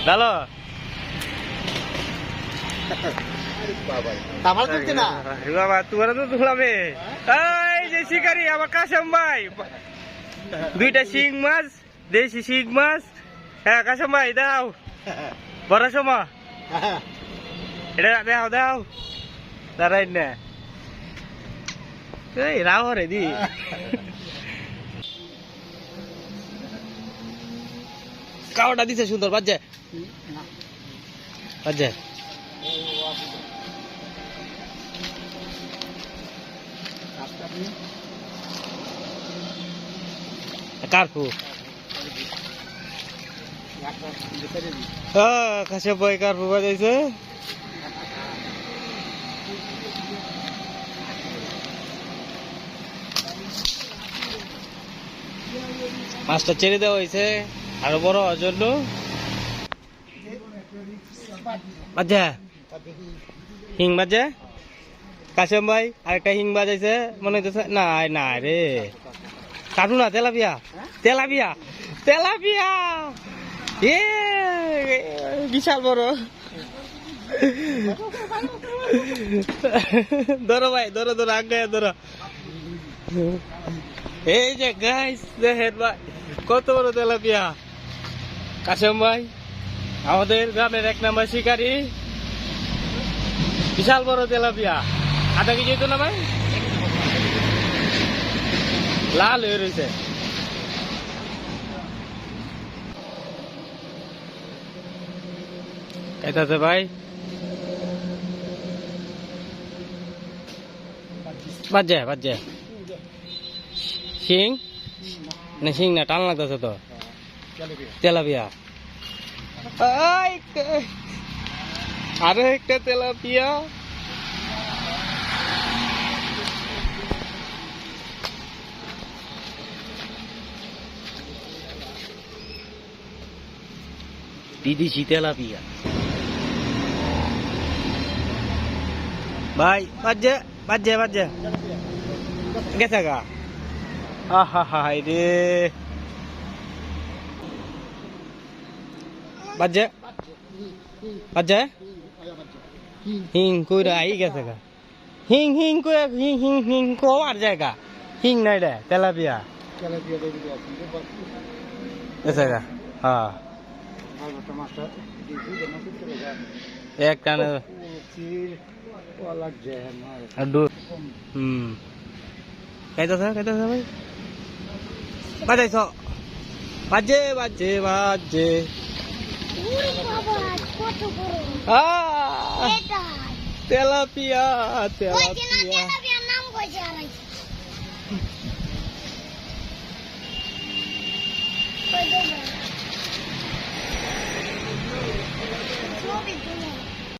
ডালো তামাল করছে না বাবা তোমার তো তুলাবে এই যে শিকারি আমার কাশেম ভাই দুইটা শিং মাছ দেশি শিং মাছ হ্যাঁ কাশেম ভাই দাও বড় সময় এটা দাও দাও দাঁড়াই না এই রাও রে দি কাওটা দিছে সুন্দর বাজে বাজে কার্পু কাছে বই কার্পু বাজাইছে মাছটা ছেড়ে দেওয়া হয়েছে আরো বড় হওয়ার জন্য বাজা হিং বাজে কাশেম ভাই আরেকটা হিং বাজাইছে মনে হইতেছে না না রে কাটু না তেলাপিয়া তেলাপিয়া তেলাপিয়া এ বিশাল বড় ধরো ভাই ধরো ধরো আগে ধরো এই যে গাইস দেখেন ভাই কত বড় তেলাপিয়া কাশেম ভাই আমাদের গ্রামের 1 নম্বর শিকারী বিশাল বড় তেলাপিয়া আধা কেজি হইতো না ভাই লাল হয়ে রয়েছে খাইতেছে ভাই বাজে বাজে শিং না শিং না টান লাগতেছে তো তেলাপিয়া আরো একটা তেলাপিয়া বিদেশি তেলাপিয়া ভাই বাজে বাজে বাজে গেছে গা আহা হাই রে বাজে বাজে হিং কইরা আই গেছে গা হিং হিং কই হিং হিং হিং কো আর জায়গা হিং নাই রে তেলাপিয়া গেছে গা হ্যাঁ এক টানে খাইতেছে খাইতেছে ভাই বাজাইছ বাজে বাজে বাজে তেলাপিয়া তেলাপিয়া ছবি